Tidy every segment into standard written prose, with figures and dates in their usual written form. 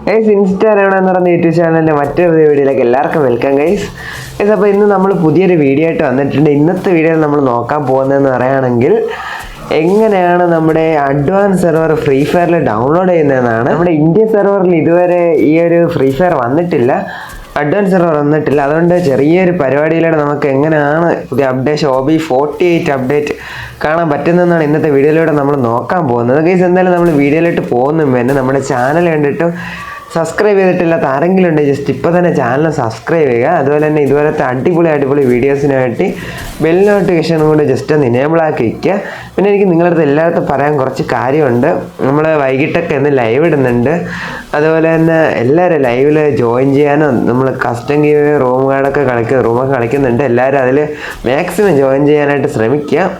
Guys insta എന്ന് പറയുന്ന YouTube ചാനലിൻ്റെ മറ്റൊരു വീഡിയോയിലേക്ക് എല്ലാവർക്കും വെൽക്കം ഗൈസ്. അപ്പോൾ ഇന്ന് നമ്മൾ പുതിയൊരു വീഡിയോ ആയിട്ട് വന്നിട്ടുണ്ട്. ഇന്നത്തെ വീഡിയോയിൽ നമ്മൾ നോക്കാൻ പോകുന്നതെന്ന് പറയുകയാണെങ്കിൽ എങ്ങനെയാണ് നമ്മുടെ അഡ്വാൻസ് സെർവർ ഫ്രീ ഫയറിൽ ഡൗൺലോഡ് ചെയ്യുന്നതെന്നാണ്. നമ്മുടെ ഇന്ത്യ സെർവറിൽ ഇതുവരെ ഈ ഒരു ഫ്രീ ഫയർ വന്നിട്ടില്ല, അഡ്വാൻസ് സെർവർ വന്നിട്ടില്ല. അതുകൊണ്ട് ചെറിയൊരു പരിപാടിയിലൂടെ നമുക്ക് എങ്ങനെയാണ് പുതിയ അപ്ഡേഷൻ OB48 അപ്ഡേറ്റ് കാണാൻ പറ്റുന്നതെന്നാണ് ഇന്നത്തെ വീഡിയോയിലൂടെ നമ്മൾ നോക്കാൻ പോകുന്നത്. ഗൈസ് എന്തായാലും നമ്മൾ വീഡിയോയിലോട്ട് പോകുന്നതിന് മുന്നേ നമ്മുടെ ചാനൽ കണ്ടിട്ടും സബ്സ്ക്രൈബ് ചെയ്തിട്ടില്ലാത്ത ആരെങ്കിലും ഉണ്ടെങ്കിൽ ജസ്റ്റ് ഇപ്പോൾ തന്നെ ചാനൽ സബ്സ്ക്രൈബ് ചെയ്യുക. അതുപോലെ തന്നെ ഇതുപോലത്തെ അടിപൊളി വീഡിയോസിനായിട്ട് ബെൽ നോട്ടിഫിക്കേഷൻ കൂടെ ജസ്റ്റ് ഒന്ന് ഇനേബിൾ ആക്കി വയ്ക്കുക. പിന്നെ എനിക്ക് നിങ്ങളുടെ അടുത്ത് എല്ലായിടത്തും പറയാൻ കുറച്ച് കാര്യമുണ്ട്. നമ്മൾ വൈകിട്ടൊക്കെ ഇന്ന് ലൈവ് ഇടുന്നുണ്ട്. അതുപോലെ തന്നെ എല്ലാവരും ലൈവിൽ ജോയിൻ ചെയ്യാനും നമ്മൾ കസ്റ്റം ഗെയിം റൂമൊക്കെ കളിക്കുന്നുണ്ട്. എല്ലാവരും അതിൽ മാക്സിമം ജോയിൻ ചെയ്യാനായിട്ട് ശ്രമിക്കുക.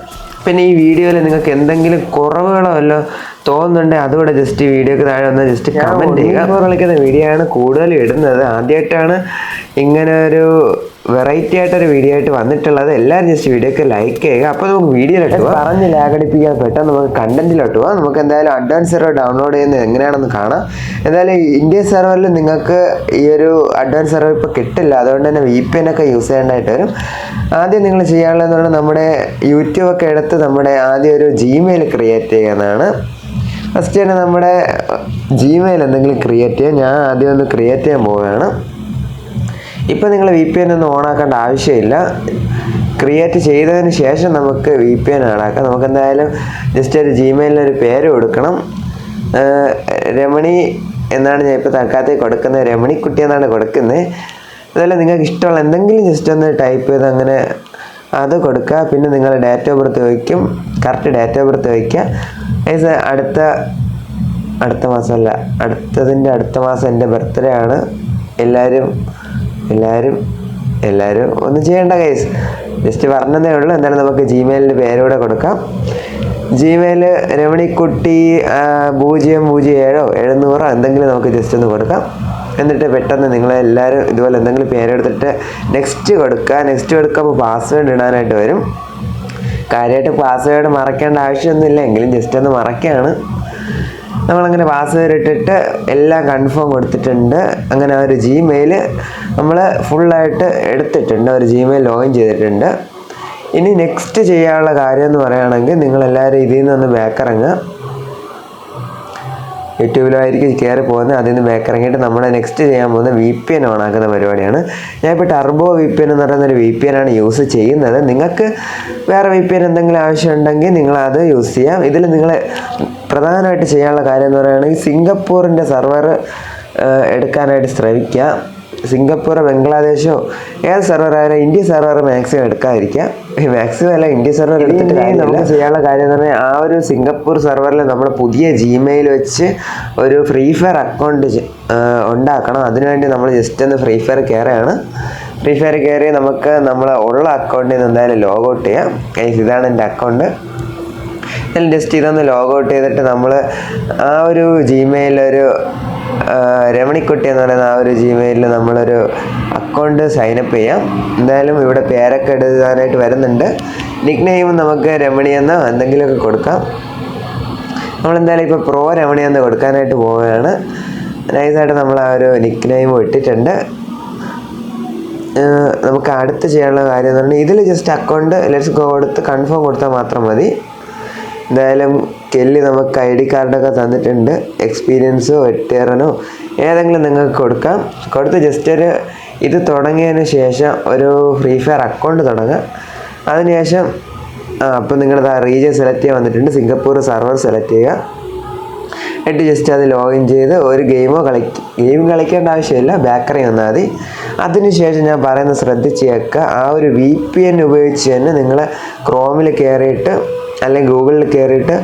പിന്നെ ഈ വീഡിയോയിൽ നിങ്ങൾക്ക് എന്തെങ്കിലും കുറവുകളോ വല്ലോ തോന്നുന്നുണ്ടെങ്കിൽ അതുകൂടെ ജസ്റ്റ് വീഡിയോക്ക് താഴെ ഒന്ന് ജസ്റ്റ് കമൻറ്റ് ചെയ്യുക. കളിക്കുന്ന വീഡിയോ ആണ് കൂടുതൽ ഇടുന്നത്. ആദ്യമായിട്ടാണ് ഇങ്ങനെ ഒരു വെറൈറ്റി ആയിട്ടൊരു വീഡിയോ ആയിട്ട് വന്നിട്ടുള്ളത്. എല്ലാവരും ജസ്റ്റ് വീഡിയോക്ക് ലൈക്ക് ചെയ്യുക. അപ്പോൾ നമുക്ക് വീഡിയോയിലോട്ട് പോകാം. പറഞ്ഞ് ലാഗടിപ്പിക്കാൻ പെട്ടെന്ന് നമുക്ക് കണ്ടന്റിലോട്ട് പോകാം. നമുക്ക് എന്തായാലും അഡ്വാൻസ് സെർവർ ഡൗൺലോഡ് ചെയ്യുന്നത് എങ്ങനെയാണെന്ന് കാണാം. എന്തായാലും ഇന്ത്യ സെർവറിൽ നിങ്ങൾക്ക് ഈ ഒരു അഡ്വാൻസ് സെർവർ ഇപ്പോൾ കിട്ടില്ല. അതുകൊണ്ട് തന്നെ VPN ഒക്കെ യൂസ് ചെയ്യേണ്ടതായിട്ട് വരും. ആദ്യം നിങ്ങൾ ചെയ്യാനുള്ളതെന്ന് പറഞ്ഞാൽ നമ്മുടെ യൂട്യൂബൊക്കെ എടുത്ത് നമ്മുടെ ആദ്യം ഒരു Gmail ക്രിയേറ്റ് ചെയ്യുന്നതാണ്. ഫസ്റ്റ് തന്നെ നമ്മുടെ Gmail എന്തെങ്കിലും ക്രിയേറ്റ് ചെയ്യാം. ഞാൻ ആദ്യം ഒന്ന് ക്രിയേറ്റ് ചെയ്യാൻ പോവുകയാണ്. ഇപ്പോൾ നിങ്ങൾ VPN ഒന്നും ഓണാക്കേണ്ട ആവശ്യമില്ല. ക്രിയേറ്റ് ചെയ്തതിന് ശേഷം നമുക്ക് VPN ഓണാക്കാം. നമുക്ക് എന്തായാലും ജസ്റ്റ് ഒരു Gmailനൊരു പേര് കൊടുക്കണം. രമണി എന്നാണ് ഞാൻ ഇപ്പോൾ തൽക്കാലത്തേക്ക് കൊടുക്കുന്നത്. രമണിക്കുട്ടി എന്നാണ് കൊടുക്കുന്നത്. അതുപോലെ നിങ്ങൾക്ക് ഇഷ്ടമുള്ള എന്തെങ്കിലും ജസ്റ്റ് ഒന്ന് ടൈപ്പ് ചെയ്ത് അങ്ങനെ അത് കൊടുക്കുക. പിന്നെ നിങ്ങൾ ഡേറ്റ് ഓഫ് ബർത്ത് വയ്ക്കും. കറക്റ്റ് ഡേറ്റ് ഓഫ് ബർത്ത് വയ്ക്കുക. അടുത്ത മാസമല്ല, അടുത്ത മാസം എൻ്റെ ബർത്ത്ഡേ ആണ്. എല്ലാവരും ഒന്നും ചെയ്യേണ്ട ഗൈസ്, ജസ്റ്റ് പറഞ്ഞതേ ഉള്ളൂ. എന്തായാലും നമുക്ക് Gmailൻ്റെ പേരൂടെ കൊടുക്കാം. Gmail രമണിക്കുട്ടി 007 എന്തെങ്കിലും നമുക്ക് ജസ്റ്റ് ഒന്ന് കൊടുക്കാം. എന്നിട്ട് പെട്ടെന്ന് നിങ്ങളെല്ലാവരും ഇതുപോലെ എന്തെങ്കിലും പേരെടുത്തിട്ട് നെക്സ്റ്റ് കൊടുക്കുമ്പോൾ പാസ്വേഡ് ഇടാനായിട്ട് വരും. കാര്യമായിട്ട് പാസ്വേഡ് മറക്കേണ്ട ആവശ്യമൊന്നുമില്ല, എങ്കിലും ജസ്റ്റ് ഒന്ന് മറക്കുകയാണ്. നമ്മളങ്ങനെ പാസ്വേഡ് ഇട്ടിട്ട് എല്ലാം കൺഫേം കൊടുത്തിട്ടുണ്ട്. അങ്ങനെ ഒരു Gmail നമ്മൾ ഫുള്ളായിട്ട് എടുത്തിട്ടുണ്ട്. ഒരു Gmail ലോഗിൻ ചെയ്തിട്ടുണ്ട്. ഇനി നെക്സ്റ്റ് ചെയ്യാനുള്ള കാര്യം എന്ന് പറയുകയാണെങ്കിൽ നിങ്ങളെല്ലാവരും ഇതിൽ നിന്ന് ബാക്കിറങ്ങുക. യൂട്യൂബിലായിരിക്കും കയറി പോകുന്നത്. അതിൽ നിന്ന് ബാക്കിറങ്ങിയിട്ട് നമ്മൾ നെക്സ്റ്റ് ചെയ്യാൻ പോകുന്ന VPN ഓണാക്കുന്ന പരിപാടിയാണ്. ഞാനിപ്പോൾ ടർബോ VPN എന്ന് പറയുന്നൊരു VPN ആണ് യൂസ് ചെയ്യുന്നത്. നിങ്ങൾക്ക് വേറെ VPN എന്തെങ്കിലും ആവശ്യമുണ്ടെങ്കിൽ നിങ്ങളത് യൂസ് ചെയ്യാം. ഇതിൽ നിങ്ങൾ പ്രധാനമായിട്ട് ചെയ്യാനുള്ള കാര്യം എന്ന് പറയുകയാണെങ്കിൽ സിംഗപ്പൂരിൻ്റെ സെർവർ എടുക്കാനായിട്ട് ശ്രമിക്കുക. സിംഗപ്പൂർ, ബംഗ്ലാദേശോ ഏത് സെർവറായാലും ഇന്ത്യ സെർവർ മാക്സിമം എടുക്കാതിരിക്കുക. മാക്സിമം അല്ല, ഇന്ത്യ സെർവർ എടുത്തിട്ട് നമുക്ക് ചെയ്യാനുള്ള കാര്യം എന്ന് പറഞ്ഞാൽ ആ ഒരു സിംഗപ്പൂർ സെർവറിൽ നമ്മൾ പുതിയ Gmail വെച്ച് ഒരു ഫ്രീ ഫയർ അക്കൗണ്ട് ഉണ്ടാക്കണം. അതിനുവേണ്ടി നമ്മൾ ജസ്റ്റ് ഒന്ന് ഫ്രീ ഫയർ കയറി നമുക്ക് നമ്മൾ ഉള്ള അക്കൗണ്ടിൽ നിന്ന് എന്തായാലും ലോഗൗട്ട് ചെയ്യാം. ഇതാണ് എൻ്റെ അക്കൗണ്ട്. ജസ്റ്റ് ഇതൊന്ന് ലോഗൗട്ട് ചെയ്തിട്ട് നമ്മൾ ആ ഒരു Gmail ഒരു രമണിക്കുട്ടി എന്ന് പറയുന്ന ആ ഒരു Gmail നമ്മളൊരു അക്കൗണ്ട് സൈനപ്പ് ചെയ്യാം. എന്തായാലും ഇവിടെ പേരൊക്കെ എഴുതാനായിട്ട് വരുന്നുണ്ട്. നിക് നെയിം നമുക്ക് രമണി എന്നോ എന്തെങ്കിലുമൊക്കെ കൊടുക്കാം. നമ്മളെന്തായാലും ഇപ്പോൾ പ്രോ രമണി എന്ന് കൊടുക്കാനായിട്ട് പോവുകയാണ്. നൈസായിട്ട് നമ്മൾ ആ ഒരു നിക് നെയിം ഇട്ടിട്ടുണ്ട്. നമുക്ക് അടുത്ത് ചെയ്യാനുള്ള കാര്യം എന്ന് പറഞ്ഞാൽ ഇതിൽ ജസ്റ്റ് അക്കൗണ്ട് ലെറ്റ്സ് ഗോ കൊടുത്ത് കൺഫേം കൊടുത്താൽ മാത്രം മതി. എന്തായാലും കെല്ലി നമുക്ക് ID കാർഡൊക്കെ തന്നിട്ടുണ്ട്. എക്സ്പീരിയൻസോ വെറ്റേറനോ ഏതെങ്കിലും നിങ്ങൾക്ക് കൊടുത്ത് ജസ്റ്റ് ഒരു ഇത് തുടങ്ങിയതിന് ശേഷം ഒരു ഫ്രീ ഫയർ അക്കൗണ്ട് തുടങ്ങുക. അതിനുശേഷം അപ്പോൾ നിങ്ങളുടെ റീജിയൻ സെലക്ട് ചെയ്യാൻ വന്നിട്ടുണ്ട്. സിംഗപ്പൂർ സെർവർ സെലക്ട് ചെയ്യുക. എന്നിട്ട് ജസ്റ്റ് അത് ലോഗിൻ ചെയ്ത് ഒരു ഗെയിം കളിക്കേണ്ട ആവശ്യമില്ല, ബാക്കറി വന്നാൽ മതി. അതിനുശേഷം ഞാൻ പറയുന്നത് ശ്രദ്ധിച്ച് കേൾക്കുക. ആ ഒരു VPN ഉപയോഗിച്ച് തന്നെ നിങ്ങൾ ക്രോമിൽ കയറിയിട്ട് അല്ലെങ്കിൽ ഗൂഗിളിൽ കയറിയിട്ട്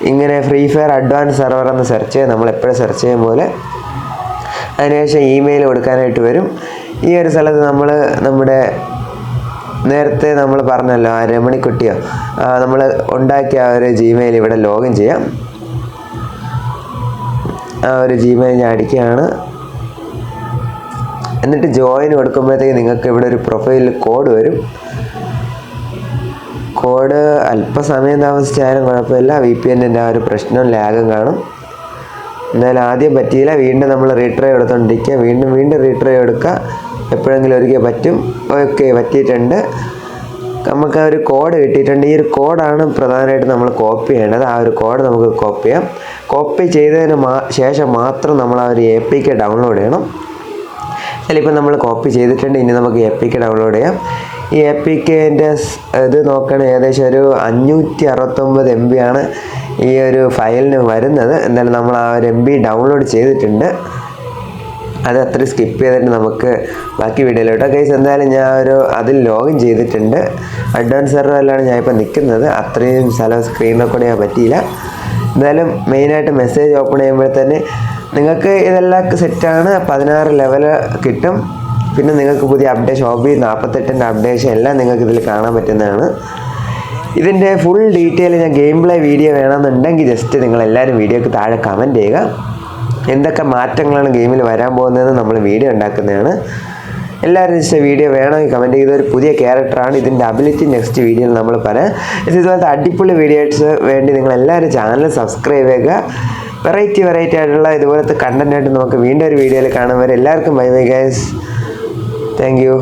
ഇങ്ങനെ ഫ്രീ ഫയർ അഡ്വാൻസ് സെർവർ എന്ന് സെർച്ച് ചെയ്യുക. നമ്മളെപ്പോഴും സെർച്ച് ചെയ്യും പോലെ. അതിനുശേഷം ഇമെയിൽ കൊടുക്കാനായിട്ട് വരും. ഈ ഒരു സ്ഥലത്ത് നമ്മുടെ നേരത്തെ നമ്മൾ പറഞ്ഞല്ലോ ആ രമണിക്കുട്ടിയോ നമ്മൾ ഉണ്ടാക്കിയ ആ ഒരു Gmail ഇവിടെ ലോഗിൻ ചെയ്യാം. ആ ഒരു Gmail ഞാൻ അടിക്കുകയാണ്. എന്നിട്ട് ജോയിൻ കൊടുക്കുമ്പോഴത്തേക്ക് നിങ്ങൾക്ക് ഇവിടെ ഒരു പ്രൊഫൈലിൽ കോഡ് വരും. കോഡ് അല്പസമയം താമസിച്ചാലും കുഴപ്പമില്ല. VPNൻ്റെ ആ ഒരു പ്രശ്നവും ലാഗും കാണും. എന്തായാലും ആദ്യം പറ്റിയില്ല, വീണ്ടും നമ്മൾ റീട്രൈ എടുത്തുകൊണ്ടിരിക്കുക, വീണ്ടും റീട്രൈ എടുക്കുക, എപ്പോഴെങ്കിലും ഒരിക്കൽ പറ്റും. ഓക്കെ, പറ്റിയിട്ടുണ്ട്. നമുക്ക് ആ ഒരു കോഡ് കിട്ടിയിട്ടുണ്ട്. ഈ ഒരു കോഡാണ് പ്രധാനമായിട്ട് നമ്മൾ കോപ്പി ചെയ്യേണ്ടത്. ആ ഒരു കോഡ് നമുക്ക് കോപ്പി ചെയ്യാം. കോപ്പി ചെയ്തതിന് ശേഷം മാത്രം നമ്മൾ ആ ഒരു APK ഡൗൺലോഡ് ചെയ്യണം. അതിലിപ്പോൾ നമ്മൾ കോപ്പി ചെയ്തിട്ടുണ്ട്. ഇനി നമുക്ക് APK ഡൗൺലോഡ് ചെയ്യാം. ഈ APKൻ്റെ ഇത് നോക്കുകയാണെങ്കിൽ ഏകദേശം ഒരു 569 MB ആണ് ഈ ഒരു ഫയലിന് വരുന്നത്. എന്തായാലും നമ്മൾ ആ ഒരു MB ഡൗൺലോഡ് ചെയ്തിട്ടുണ്ട്. അത് അത്ര സ്കിപ്പ് ചെയ്തിട്ട് നമുക്ക് ബാക്കി വീഡിയോയിലോട്ടോ. ഗൈസ്, എന്തായാലും ഞാൻ അതിൽ ലോഗിൻ ചെയ്തിട്ടുണ്ട്. അഡ്വാൻസ് സെർവറിലാണ് ഞാൻ ഇപ്പോൾ നിൽക്കുന്നത്. അത്രയും സ്ഥലം സ്ക്രീൻ റെക്കോർഡ് ചെയ്യാൻ പറ്റിയില്ല. എന്തായാലും മെയിനായിട്ട് മെസ്സേജ് ഓപ്പൺ ചെയ്യുമ്പോഴത്തന്നെ നിങ്ങൾക്ക് ഇതെല്ലാം സെറ്റാണ്. 16 ലെവൽ കിട്ടും. പിന്നെ നിങ്ങൾക്ക് പുതിയ അപ്ഡേഷൻ ഹോബി 48ൻ്റെ അപ്ഡേഷൻ എല്ലാം നിങ്ങൾക്ക് ഇതിൽ കാണാൻ പറ്റുന്നതാണ്. ഇതിൻ്റെ ഫുൾ ഡീറ്റെയിൽ ഞാൻ ഗെയിം പ്ലേ വീഡിയോ വേണമെന്നുണ്ടെങ്കിൽ ജസ്റ്റ് നിങ്ങളെല്ലാവരും വീഡിയോക്ക് താഴെ കമൻറ്റ് ചെയ്യുക. എന്തൊക്കെ മാറ്റങ്ങളാണ് ഗെയിമിൽ വരാൻ പോകുന്നതെന്ന് നമ്മൾ വീഡിയോ ഉണ്ടാക്കുന്നതാണ്. എല്ലാവരും ജസ്റ്റ് വീഡിയോ വേണമെങ്കിൽ കമൻറ്റ് ചെയ്ത്. ഒരു പുതിയ ക്യാരക്ടറാണ്, ഇതിൻ്റെ അബിലിറ്റി നെക്സ്റ്റ് വീഡിയോയിൽ നമ്മൾ പറയാം. ഇതുപോലത്തെ അടിപൊളി വീഡിയോസ് വേണ്ടി നിങ്ങളെല്ലാവരും ചാനൽ സബ്സ്ക്രൈബ് ചെയ്യുക. വെറൈറ്റി ആയിട്ടുള്ള ഇതുപോലത്തെ കണ്ടൻറ്റായിട്ട് നമുക്ക് വീണ്ടും ഒരു വീഡിയോയിൽ കാണും വരെ എല്ലാവർക്കും bye bye guys. Thank you.